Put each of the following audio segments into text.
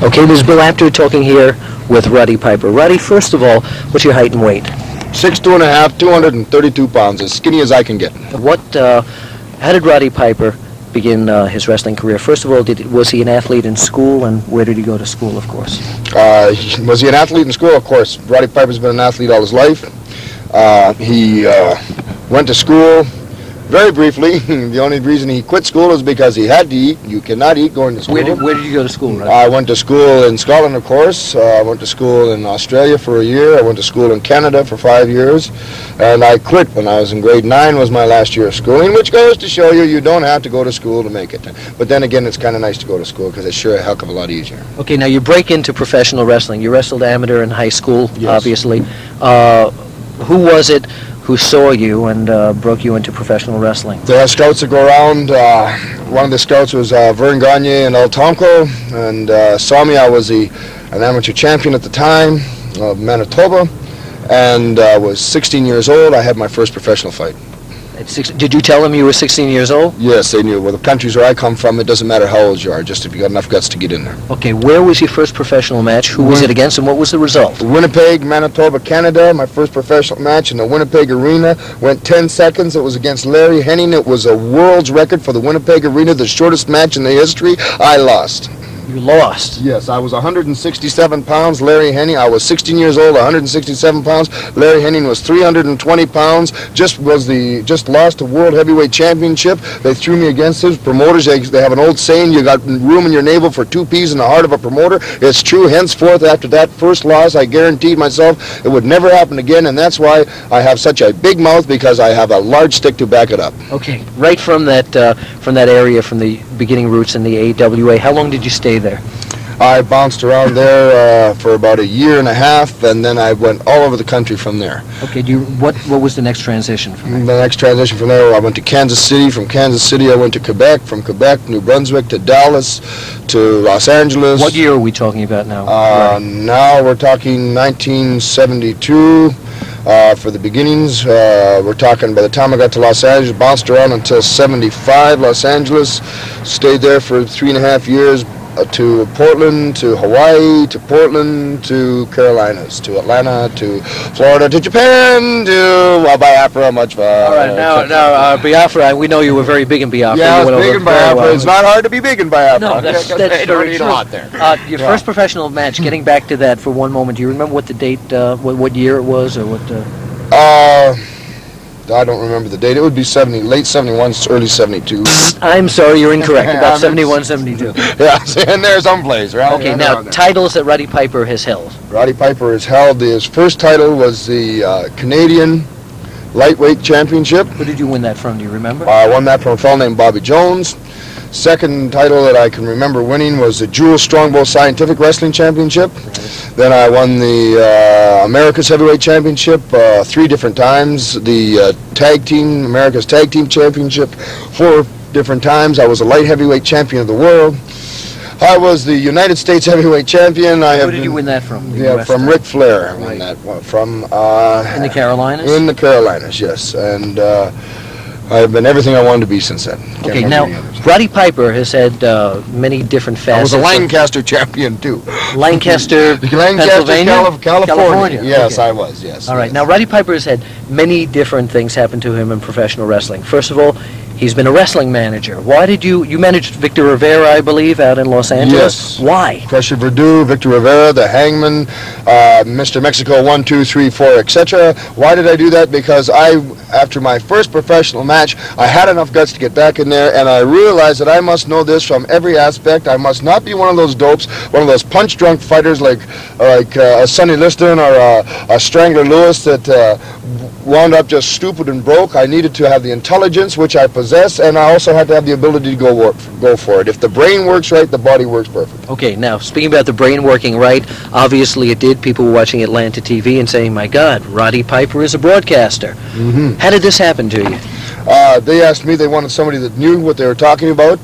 Okay, this is Bill Apter talking here with Roddy Piper. Roddy, first of all, what's your height and weight? 6'2½", 232 pounds, as skinny as I can get. How did Roddy Piper begin his wrestling career? First of all, was he an athlete in school, and where did he go to school, of course? Was he an athlete in school? Of course. Roddy Piper's been an athlete all his life. He went to school very briefly. The only reason he quit school is because he had to eat. You cannot eat going to school. Where did you go to school, right? I went to school in Scotland, of course. I went to school in Australia for a year. I went to school in Canada for 5 years. And I quit when I was in grade 9 was my last year of schooling, which goes to show you don't have to go to school to make it. But then again, it's kind of nice to go to school because it's sure a heck of a lot easier. Okay, now you break into professional wrestling. You wrestled amateur in high school, yes. Obviously. Who was it who saw you and broke you into professional wrestling? There are scouts that go around. One of the scouts was Vern Gagne and El Tomko, and saw me. I was an amateur champion at the time of Manitoba, and was 16 years old. I had my first professional fight. Did you tell them you were 16 years old? Yes, they knew. Well, the countries where I come from, it doesn't matter how old you are, just if you got enough guts to get in there. Okay, where was your first professional match? Who was it against, and what was the result? Winnipeg, Manitoba, Canada. My first professional match in the Winnipeg Arena went 10 seconds. It was against Larry Henning. It was a world's record for the Winnipeg Arena, the shortest match in the history. I lost. You lost? Yes, I was 167 pounds. Larry Henning, I was 16 years old, 167 pounds. Larry Henning was 320 pounds. Just lost the World Heavyweight Championship. They threw me against his promoters. They have an old saying, you got room in your navel for 2 peas in the heart of a promoter. It's true. Henceforth, after that first loss, I guaranteed myself it would never happen again, and that's why I have such a big mouth, because I have a large stick to back it up. Okay, right from that area, from the beginning roots in the AWA, how long did you stay there? I bounced around there for about a year and a half, and then I went all over the country from there. Okay, what was the next transition from there? The next transition from there, I went to Kansas City. From Kansas City, I went to Quebec. From Quebec, New Brunswick, to Dallas, to Los Angeles. What year are we talking about now? Now we're talking 1972. For the beginnings, we're talking by the time I got to Los Angeles, bounced around until 75, Los Angeles, stayed there for 3.5 years, to Portland, to Hawaii, to Portland, to Carolinas, to Atlanta, to Florida, to Japan, to Biafra, much fun. All right, now Biafra, we know you were very big in Biafra. Yeah, I was big in Biafra. It's not hard to be big in Biafra. No, that's very true. Your first professional match, getting back to that for one moment, do you remember what the date, what year it was, or what? I don't remember the date. It would be late 71, early 72. I'm sorry, you're incorrect. About 71, 72. Yeah, and there's some place, right? Okay, now, titles that Roddy Piper has held. Roddy Piper has held, his first title was the Canadian Lightweight Championship. Who did you win that from, do you remember? I won that from a fellow named Bobby Jones. Second title that I can remember winning was the Jewel Strongbow Scientific Wrestling Championship. Right. Then I won the America's Heavyweight Championship 3 different times. The America's Tag Team Championship 4 different times. I was a light heavyweight champion of the world. I was the United States Heavyweight Champion. Who did you win that from? From Ric Flair. I won that one from. In the Carolinas? In the Carolinas, yes. And I've been everything I wanted to be since then. Okay, now, Roddy Piper has had many different facets. I was a Lancaster champion, too. Lancaster, Pennsylvania? California. Yes, okay. I was, yes. All right, now, Roddy Piper has had many different things happen to him in professional wrestling. First of all, he's been a wrestling manager. Why did you managed Victor Rivera, I believe, out in Los Angeles? Yes. Why? Crusher Verdú, Victor Rivera, the Hangman, Mr. Mexico 1, 2, 3, 4, etc. Why did I do that? Because after my first professional match, I had enough guts to get back in there, and I realized that I must know this from every aspect. I must not be one of those dopes, one of those punch-drunk fighters like a Sonny Liston or a Strangler Lewis that wound up just stupid and broke. I needed to have the intelligence, which I possess, and I also had to have the ability to go for it. If the brain works right, the body works perfect. Okay, now, speaking about the brain working right, obviously it did. People were watching Atlanta TV and saying, my God, Roddy Piper is a broadcaster. Mm-hmm. How did this happen to you? They asked me, they wanted somebody that knew what they were talking about.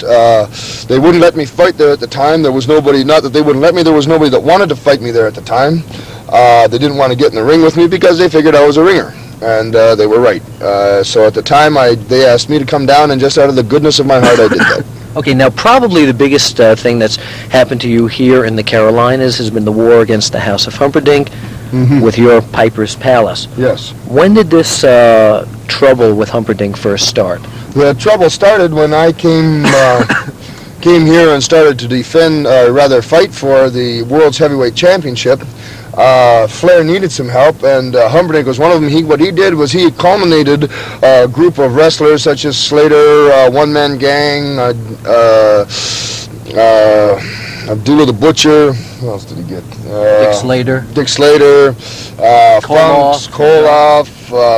They wouldn't let me fight there at the time. There was nobody, not that they wouldn't let me, there was nobody that wanted to fight me there at the time. They didn't want to get in the ring with me because they figured I was a ringer. And they were right. So at the time, they asked me to come down, and just out of the goodness of my heart, I did that. Okay, now probably the biggest thing that's happened to you here in the Carolinas has been the war against the House of Humperdinck with your Piper's Palace. Yes. When did this trouble with Humperdinck first start? The trouble started when I came came here and started to defend, rather fight for the World's Heavyweight Championship. Flair needed some help, and Humperdinck was one of them. What he did was he culminated a group of wrestlers such as Slater, One Man Gang, Abdullah the Butcher. Who else did he get? Dick Slater, Funks, Koloff.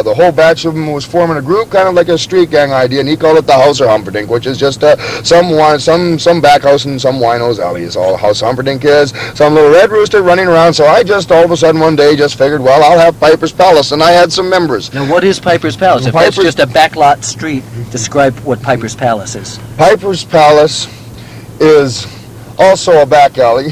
The whole batch of them was forming a group, kind of like a street gang idea, and he called it the House of Humperdinck, which is just some back house in some wino's alley is all House of Humperdinck is. Some little red rooster running around. So I just all of a sudden one day just figured, well, I'll have Piper's Palace, and I had some members. Now, what is Piper's Palace? If that's just a backlot street, describe what Piper's Palace is. Piper's Palace is also a back alley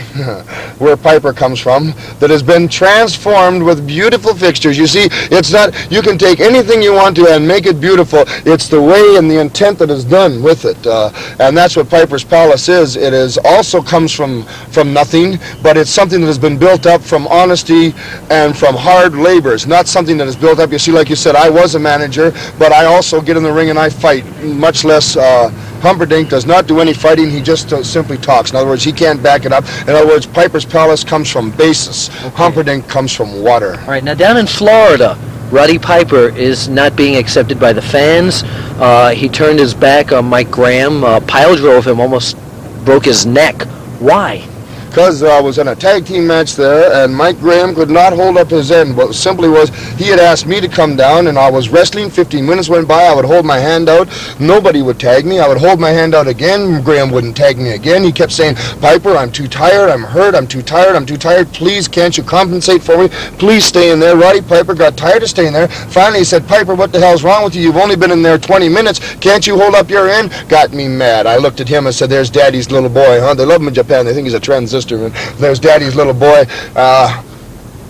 where Piper comes from that has been transformed with beautiful fixtures. You see, it's not, you can take anything you want to and make it beautiful. It's the way and the intent that is done with it, and that's what Piper's Palace is. It is also comes from nothing, but it's something that has been built up from honesty and from hard labor. It's not something that is built up. You see, like you said, I was a manager, but I also get in the ring and I fight, much less Humperdinck does not do any fighting. He just simply talks. In other words, he can't back it up. In other words, Piper's Palace comes from basis. Okay. Humperdinck comes from water. All right, now down in Florida, Roddy Piper is not being accepted by the fans. He turned his back on Mike Graham, pile drove him, almost broke his neck. Why? Because I was in a tag team match there, and Mike Graham could not hold up his end. What simply was, he had asked me to come down, and I was wrestling. 15 minutes went by. I would hold my hand out. Nobody would tag me. I would hold my hand out again. Graham wouldn't tag me again. He kept saying, Piper, I'm too tired. I'm hurt. I'm too tired. I'm too tired. Please, can't you compensate for me? Please stay in there. Roddy Piper got tired of staying there. Finally, he said, Piper, what the hell's wrong with you? You've only been in there 20 minutes. Can't you hold up your end? Got me mad. I looked at him and said, there's Daddy's little boy, huh? They love him in Japan. They think he's a transistor. And there's Daddy's little boy.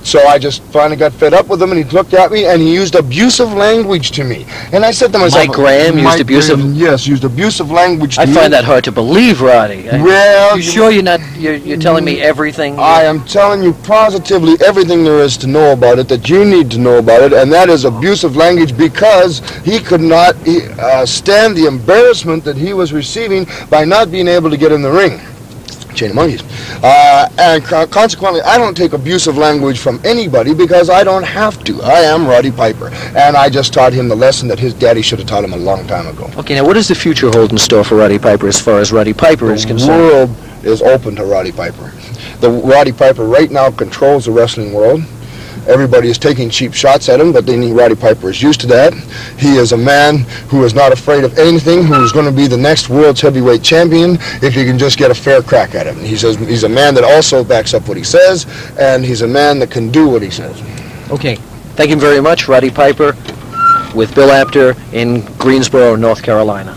So I just finally got fed up with him, and he looked at me, and he used abusive language to me. And I said to myself, Mike Graham used abusive? Yes, used abusive language to me. I find that hard to believe, Roddy. Well, you sure you're telling me everything? I am telling you positively everything there is to know about it, that you need to know about it, and that is abusive language, because he could not stand the embarrassment that he was receiving by not being able to get in the ring. Chain of monkeys. And consequently, I don't take abusive language from anybody because I don't have to. I am Roddy Piper, and I just taught him the lesson that his daddy should have taught him a long time ago. Okay, now what does the future hold in store for Roddy Piper as far as Roddy Piper is concerned? The world is open to Roddy Piper. The Roddy Piper right now controls the wrestling world. Everybody is taking cheap shots at him, but Roddy Piper is used to that. He is a man who is not afraid of anything, who is going to be the next world's heavyweight champion if you can just get a fair crack at him. He says he's a man that also backs up what he says, and he's a man that can do what he says. Okay. Thank you very much, Roddy Piper, with Bill Apter in Greensboro, North Carolina.